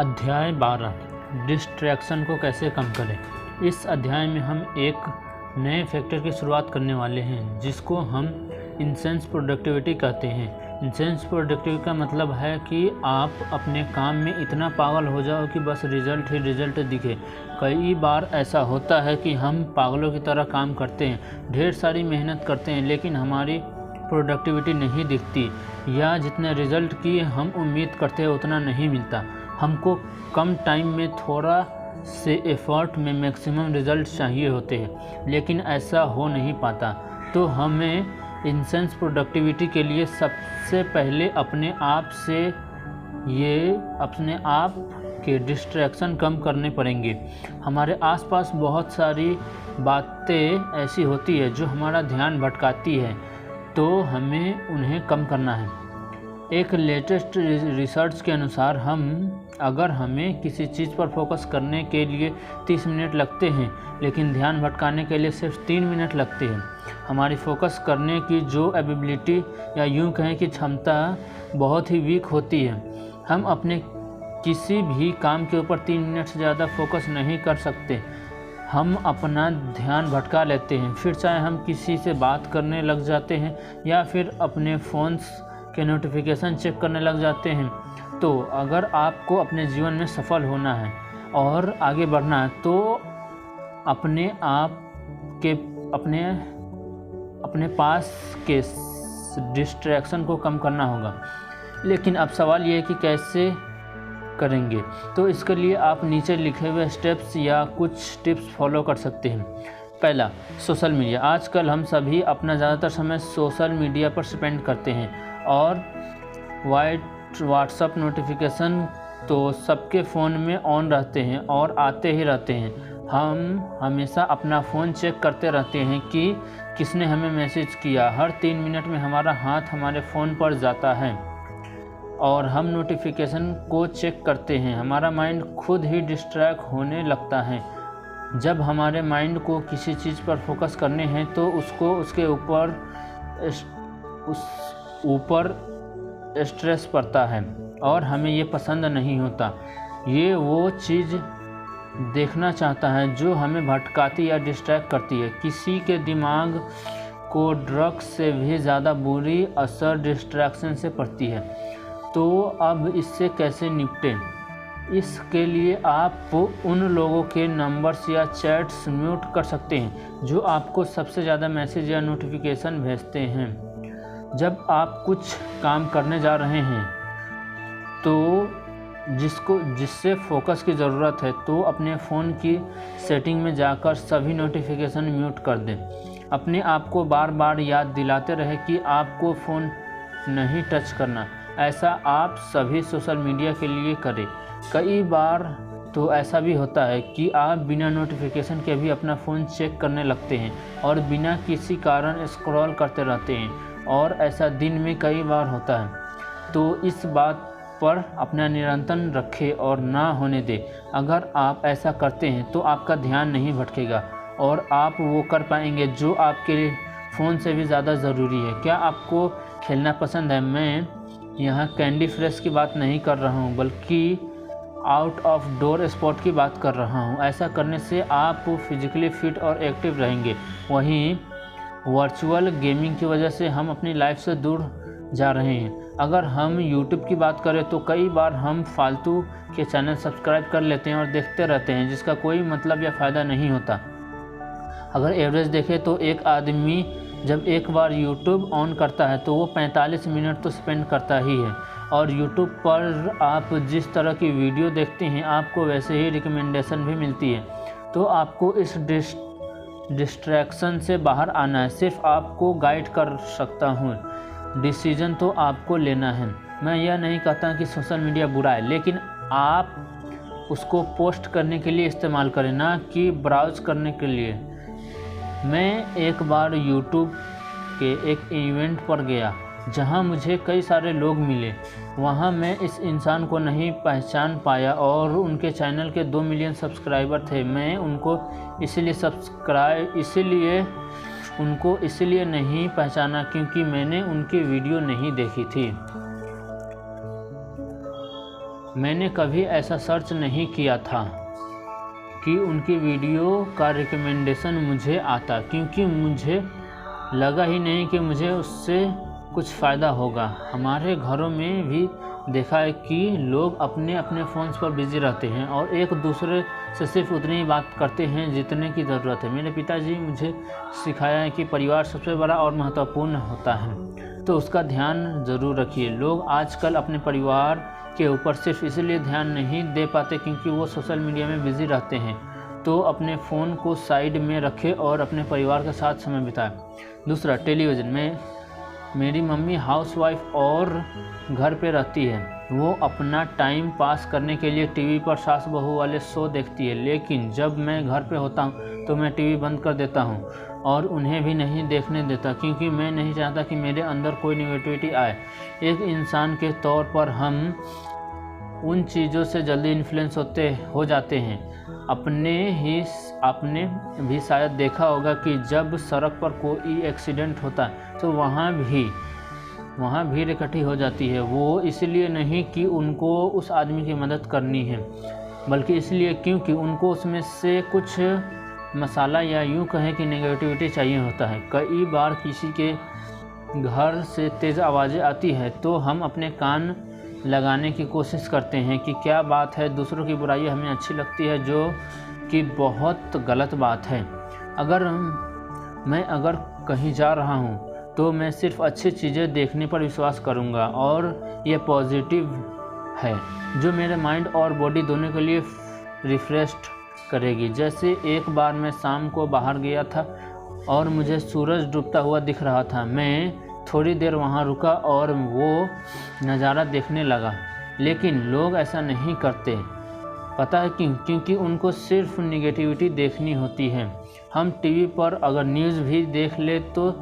अध्याय 12 डिस्ट्रैक्शन को कैसे कम करें। इस अध्याय में हम एक नए फैक्टर की शुरुआत करने वाले हैं जिसको हम इंसेंस प्रोडक्टिविटी कहते हैं। इंसेंस प्रोडक्टिविटी का मतलब है कि आप अपने काम में इतना पागल हो जाओ कि बस रिजल्ट ही रिजल्ट दिखे। कई बार ऐसा होता है कि हम पागलों की तरह काम करते हैं, ढेर सारी मेहनत करते हैं, लेकिन हमारी प्रोडक्टिविटी नहीं दिखती या जितने रिज़ल्ट की हम उम्मीद करते हैं उतना नहीं मिलता। हमको कम टाइम में थोड़ा से एफर्ट में मैक्सिमम रिज़ल्ट चाहिए होते हैं, लेकिन ऐसा हो नहीं पाता। तो हमें इंसेंस प्रोडक्टिविटी के लिए सबसे पहले अपने आप के डिस्ट्रैक्शन कम करने पड़ेंगे। हमारे आसपास बहुत सारी बातें ऐसी होती है जो हमारा ध्यान भटकाती है, तो हमें उन्हें कम करना है। एक लेटेस्ट रिसर्च के अनुसार अगर हमें किसी चीज़ पर फोकस करने के लिए 30 मिनट लगते हैं, लेकिन ध्यान भटकाने के लिए सिर्फ 3 मिनट लगते हैं। हमारी फोकस करने की जो एबिलिटी या यूँ कहें कि क्षमता बहुत ही वीक होती है। हम अपने किसी भी काम के ऊपर 3 मिनट से ज़्यादा फोकस नहीं कर सकते। हम अपना ध्यान भटका लेते हैं, फिर चाहे हम किसी से बात करने लग जाते हैं या फिर अपने फ़ोन्स के नोटिफिकेशन चेक करने लग जाते हैं। तो अगर आपको अपने जीवन में सफल होना है और आगे बढ़ना है तो अपने पास के डिस्ट्रैक्शन को कम करना होगा। लेकिन अब सवाल ये है कि कैसे करेंगे। तो इसके लिए आप नीचे लिखे हुए स्टेप्स या कुछ टिप्स फॉलो कर सकते हैं। पहला, सोशल मीडिया। आजकल हम सभी अपना ज़्यादातर समय सोशल मीडिया पर स्पेंड करते हैं और व्हाट्सअप नोटिफिकेशन तो सबके फ़ोन में ऑन रहते हैं और आते ही रहते हैं। हम हमेशा अपना फ़ोन चेक करते रहते हैं कि किसने हमें मैसेज किया। हर 3 मिनट में हमारा हाथ हमारे फ़ोन पर जाता है और हम नोटिफिकेशन को चेक करते हैं। हमारा माइंड खुद ही डिस्ट्रैक्ट होने लगता है। जब हमारे माइंड को किसी चीज़ पर फोकस करने हैं तो उसको उसके ऊपर स्ट्रेस पड़ता है और हमें ये पसंद नहीं होता। ये वो चीज़ देखना चाहता है जो हमें भटकाती या डिस्ट्रैक्ट करती है। किसी के दिमाग को ड्रग्स से भी ज़्यादा बुरी असर डिस्ट्रैक्शन से पड़ती है। तो अब इससे कैसे निपटें? इसके लिए आप उन लोगों के नंबर्स या चैट्स म्यूट कर सकते हैं जो आपको सबसे ज़्यादा मैसेज या नोटिफिकेशन भेजते हैं। जब आप कुछ काम करने जा रहे हैं तो जिससे फोकस की ज़रूरत है तो अपने फ़ोन की सेटिंग में जाकर सभी नोटिफिकेशन म्यूट कर दें। अपने आप को बार बार याद दिलाते रहे कि आपको फ़ोन नहीं टच करना। ऐसा आप सभी सोशल मीडिया के लिए करें। कई बार तो ऐसा भी होता है कि आप बिना नोटिफिकेशन के भी अपना फ़ोन चेक करने लगते हैं और बिना किसी कारण स्क्रॉल करते रहते हैं, और ऐसा दिन में कई बार होता है। तो इस बात पर अपना नियंत्रण रखें और ना होने दें। अगर आप ऐसा करते हैं तो आपका ध्यान नहीं भटकेगा और आप वो कर पाएंगे जो आपके लिए फ़ोन से भी ज़्यादा ज़रूरी है। क्या आपको खेलना पसंद है? मैं यहाँ कैंडी फ्रेश की बात नहीं कर रहा हूँ, बल्कि आउट ऑफ डोर स्पोर्ट की बात कर रहा हूँ। ऐसा करने से आप फिजिकली फिट और एक्टिव रहेंगे। वहीं वर्चुअल गेमिंग की वजह से हम अपनी लाइफ से दूर जा रहे हैं। अगर हम YouTube की बात करें तो कई बार हम फालतू के चैनल सब्सक्राइब कर लेते हैं और देखते रहते हैं जिसका कोई मतलब या फ़ायदा नहीं होता। अगर एवरेज देखें तो एक आदमी जब एक बार YouTube ऑन करता है तो वो 45 मिनट तो स्पेंड करता ही है। और YouTube पर आप जिस तरह की वीडियो देखते हैं आपको वैसे ही रिकमेंडेशन भी मिलती है। तो आपको इस डिस्ट्रैक्शन से बाहर आना है। सिर्फ आपको गाइड कर सकता हूँ, डिसीजन तो आपको लेना है। मैं यह नहीं कहता कि सोशल मीडिया बुरा है, लेकिन आप उसको पोस्ट करने के लिए इस्तेमाल करें, ना कि ब्राउज करने के लिए। मैं एक बार YouTube के एक इवेंट पर गया जहां मुझे कई सारे लोग मिले। वहां मैं इस इंसान को नहीं पहचान पाया और उनके चैनल के 2 मिलियन सब्सक्राइबर थे। मैं उनको इसलिए नहीं पहचाना क्योंकि मैंने उनकी वीडियो नहीं देखी थी। मैंने कभी ऐसा सर्च नहीं किया था कि उनकी वीडियो का रिकमेंडेशन मुझे आता, क्योंकि मुझे लगा ही नहीं कि मुझे उससे कुछ फ़ायदा होगा। हमारे घरों में भी देखा है कि लोग अपने अपने फ़ोन्स पर बिज़ी रहते हैं और एक दूसरे से सिर्फ उतनी ही बात करते हैं जितने की ज़रूरत है। मेरे पिताजी मुझे सिखाया है कि परिवार सबसे बड़ा और महत्वपूर्ण होता है, तो उसका ध्यान ज़रूर रखिए। लोग आजकल अपने परिवार के ऊपर सिर्फ इसलिए ध्यान नहीं दे पाते क्योंकि वो सोशल मीडिया में बिज़ी रहते हैं, तो अपने फ़ोन को साइड में रखें और अपने परिवार के साथ समय बिताएं। दूसरा, टेलीविज़न में मेरी मम्मी हाउसवाइफ और घर पे रहती है। वो अपना टाइम पास करने के लिए टीवी पर सास बहू वाले शो देखती है, लेकिन जब मैं घर पे होता हूँ तो मैं टीवी बंद कर देता हूँ और उन्हें भी नहीं देखने देता, क्योंकि मैं नहीं चाहता कि मेरे अंदर कोई नेगेटिविटी आए। एक इंसान के तौर पर हम उन चीज़ों से जल्दी इन्फ्लुएंस हो जाते हैं। आपने भी शायद देखा होगा कि जब सड़क पर कोई एक्सीडेंट होता है तो वहाँ भीड़ इकट्ठी हो जाती है। वो इसलिए नहीं कि उनको उस आदमी की मदद करनी है, बल्कि इसलिए क्योंकि उनको उसमें से कुछ मसाला या यूँ कहें कि नेगेटिविटी चाहिए होता है। कई बार किसी के घर से तेज़ आवाज़ें आती है तो हम अपने कान लगाने की कोशिश करते हैं कि क्या बात है। दूसरों की बुराई हमें अच्छी लगती है, जो कि बहुत गलत बात है। अगर कहीं जा रहा हूँ तो मैं सिर्फ अच्छी चीज़ें देखने पर विश्वास करूँगा और ये पॉजिटिव है जो मेरे माइंड और बॉडी दोनों के लिए रिफ्रेश्ड करेगी। जैसे एक बार मैं शाम को बाहर गया था और मुझे सूरज डूबता हुआ दिख रहा था। मैं थोड़ी देर वहाँ रुका और वो नज़ारा देखने लगा, लेकिन लोग ऐसा नहीं करते। पता है क्यों? क्योंकि उनको सिर्फ निगेटिविटी देखनी होती है। हम टीवी पर अगर न्यूज़ भी देख ले तो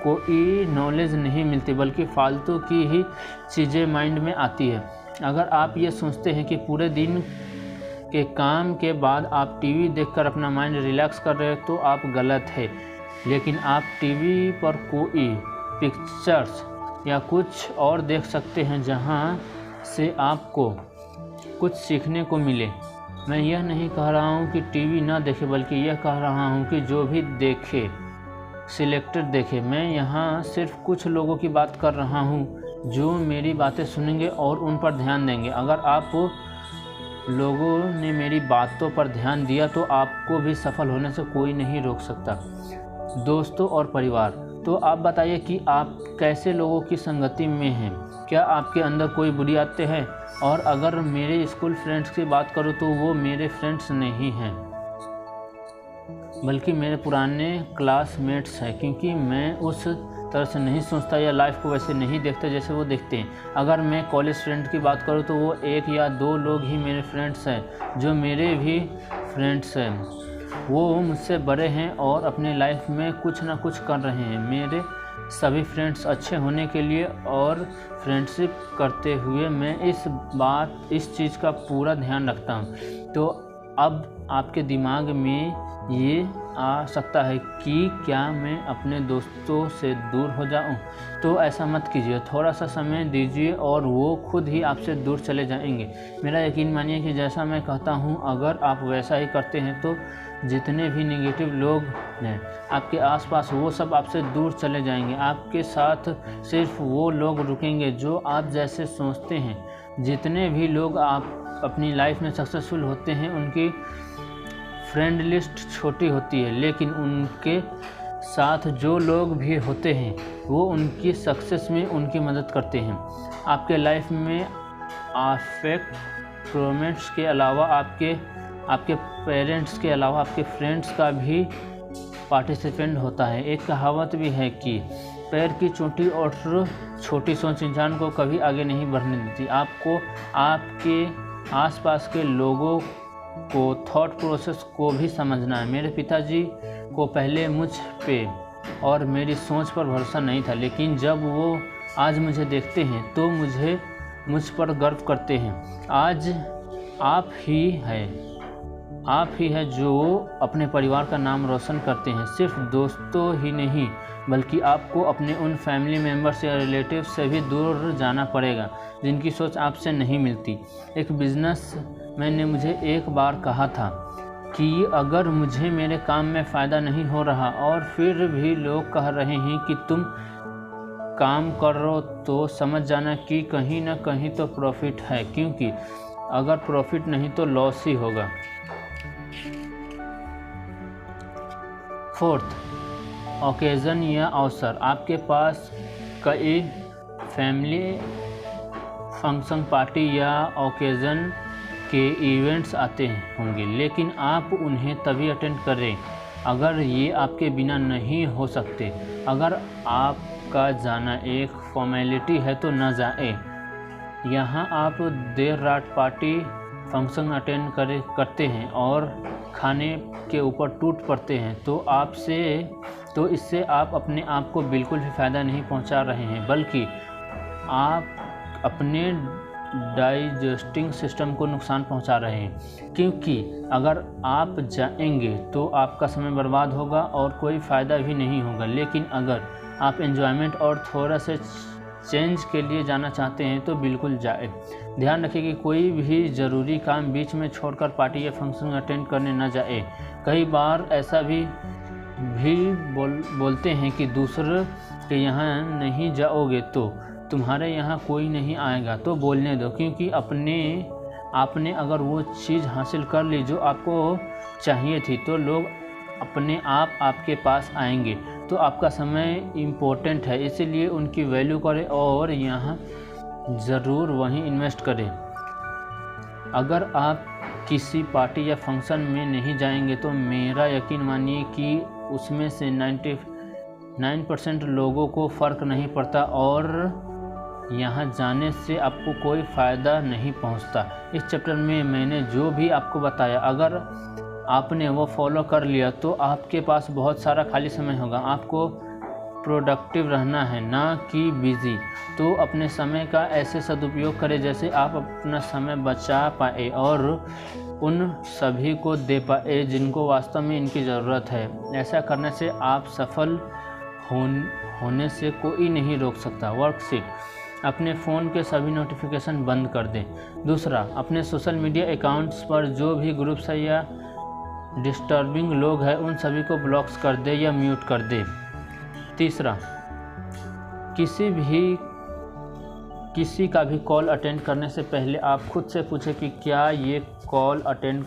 कोई नॉलेज नहीं मिलती, बल्कि फालतू की ही चीज़ें माइंड में आती है। अगर आप ये सोचते हैं कि पूरे दिन के काम के बाद आप टीवी देखकर अपना माइंड रिलैक्स कर रहे हैं तो आप गलत है। लेकिन आप टीवी पर कोई पिक्चर्स या कुछ और देख सकते हैं जहां से आपको कुछ सीखने को मिले। मैं यह नहीं कह रहा हूं कि टीवी ना देखे, बल्कि यह कह रहा हूं कि जो भी देखे सिलेक्टेड देखे। मैं यहाँ सिर्फ कुछ लोगों की बात कर रहा हूँ जो मेरी बातें सुनेंगे और उन पर ध्यान देंगे। अगर आप लोगों ने मेरी बातों पर ध्यान दिया तो आपको भी सफल होने से कोई नहीं रोक सकता। दोस्तों और परिवार, तो आप बताइए कि आप कैसे लोगों की संगति में हैं? क्या आपके अंदर कोई बुरी आदतें हैं? और अगर मेरे स्कूल फ्रेंड्स की बात करूँ तो वो मेरे फ्रेंड्स नहीं हैं, बल्कि मेरे पुराने क्लासमेट्स हैं, क्योंकि मैं उस तरह से नहीं सोचता या लाइफ को वैसे नहीं देखता जैसे वो देखते हैं। अगर मैं कॉलेज फ्रेंड की बात करूँ तो वो 1 या 2 लोग ही मेरे फ्रेंड्स हैं जो मेरे भी फ्रेंड्स हैं। वो मुझसे बड़े हैं और अपने लाइफ में कुछ ना कुछ कर रहे हैं। मेरे सभी फ्रेंड्स अच्छे होने के लिए और फ्रेंडशिप करते हुए मैं इस चीज़ का पूरा ध्यान रखता हूँ। तो अब आपके दिमाग में ये आ सकता है कि क्या मैं अपने दोस्तों से दूर हो जाऊं? तो ऐसा मत कीजिए। थोड़ा सा समय दीजिए और वो खुद ही आपसे दूर चले जाएंगे। मेरा यकीन मानिए कि जैसा मैं कहता हूं, अगर आप वैसा ही करते हैं तो जितने भी नेगेटिव लोग हैं आपके आसपास, वो सब आपसे दूर चले जाएंगे। आपके साथ सिर्फ वो लोग रुकेंगे जो आप जैसे सोचते हैं। जितने भी लोग आप अपनी लाइफ में सक्सेसफुल होते हैं उनकी फ्रेंड लिस्ट छोटी होती है, लेकिन उनके साथ जो लोग भी होते हैं वो उनकी सक्सेस में उनकी मदद करते हैं। आपके लाइफ में अफेक्ट के अलावा आपके पेरेंट्स के अलावा आपके फ्रेंड्स का भी पार्टिसिपेंट होता है। एक कहावत भी है कि पैर की चोटी और छोटी सोच इंसान को कभी आगे नहीं बढ़ने देती। आपको आपके आसपास के लोगों को थॉट प्रोसेस को भी समझना है। मेरे पिताजी को पहले मुझ पे और मेरी सोच पर भरोसा नहीं था, लेकिन जब वो आज मुझे देखते हैं तो मुझ पर गर्व करते हैं। आज आप ही हैं आप ही है जो अपने परिवार का नाम रोशन करते हैं। सिर्फ दोस्तों ही नहीं बल्कि आपको अपने उन फैमिली मेम्बर्स या रिलेटिव से भी दूर जाना पड़ेगा जिनकी सोच आपसे नहीं मिलती। एक बिजनेसमैन ने मुझे एक बार कहा था कि अगर मुझे मेरे काम में फ़ायदा नहीं हो रहा और फिर भी लोग कह रहे हैं कि तुम काम करो तो समझ जाना कि कहीं ना कहीं तो प्रॉफिट है, क्योंकि अगर प्रॉफिट नहीं तो लॉस ही होगा। फोर्थ, ओकेज़न या अवसर। आपके पास कई फैमिली फंक्शन, पार्टी या ओकेज़न के इवेंट्स आते होंगे, लेकिन आप उन्हें तभी अटेंड करें अगर ये आपके बिना नहीं हो सकते। अगर आपका जाना एक फॉर्मेलिटी है तो न जाए। यहाँ आप देर रात पार्टी फंक्शन अटेंड करते हैं और खाने के ऊपर टूट पड़ते हैं तो इससे आप अपने आप को बिल्कुल भी फ़ायदा नहीं पहुँचा रहे हैं, बल्कि आप अपने डाइजेस्टिंग सिस्टम को नुकसान पहुंचा रहे हैं। क्योंकि अगर आप जाएंगे तो आपका समय बर्बाद होगा और कोई फ़ायदा भी नहीं होगा। लेकिन अगर आप एंजॉयमेंट और थोड़ा से चेंज के लिए जाना चाहते हैं तो बिल्कुल जाए। ध्यान रखिए कि कोई भी ज़रूरी काम बीच में छोड़कर पार्टी या फंक्शन अटेंड करने न जाए। कई बार ऐसा भी बोलते हैं कि दूसरे के यहाँ नहीं जाओगे तो तुम्हारे यहाँ कोई नहीं आएगा, तो बोलने दो, क्योंकि आपने अगर वो चीज़ हासिल कर ली जो आपको चाहिए थी तो लोग अपने आप आपके पास आएंगे। तो आपका समय इम्पोर्टेंट है, इसीलिए उनकी वैल्यू करें और यहाँ ज़रूर वहीं इन्वेस्ट करें। अगर आप किसी पार्टी या फंक्शन में नहीं जाएंगे तो मेरा यकीन मानिए कि उसमें से 99% लोगों को फ़र्क नहीं पड़ता और यहाँ जाने से आपको कोई फ़ायदा नहीं पहुँचता। इस चैप्टर में मैंने जो भी आपको बताया, अगर आपने वो फॉलो कर लिया तो आपके पास बहुत सारा खाली समय होगा। आपको प्रोडक्टिव रहना है, ना कि बिज़ी। तो अपने समय का ऐसे सदुपयोग करें जैसे आप अपना समय बचा पाए और उन सभी को दे पाए जिनको वास्तव में इनकी ज़रूरत है। ऐसा करने से आप सफल होने से कोई नहीं रोक सकता। वर्कशीट, अपने फ़ोन के सभी नोटिफिकेशन बंद कर दें। दूसरा, अपने सोशल मीडिया अकाउंट्स पर जो भी ग्रुप्स है या डिस्टर्बिंग लोग हैं उन सभी को ब्लॉक्स कर दे या म्यूट कर दे। तीसरा, किसी का भी कॉल अटेंड करने से पहले आप खुद से पूछें कि क्या ये कॉल अटेंड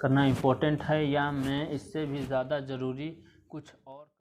करना इम्पोर्टेंट है या मैं इससे भी ज़्यादा ज़रूरी कुछ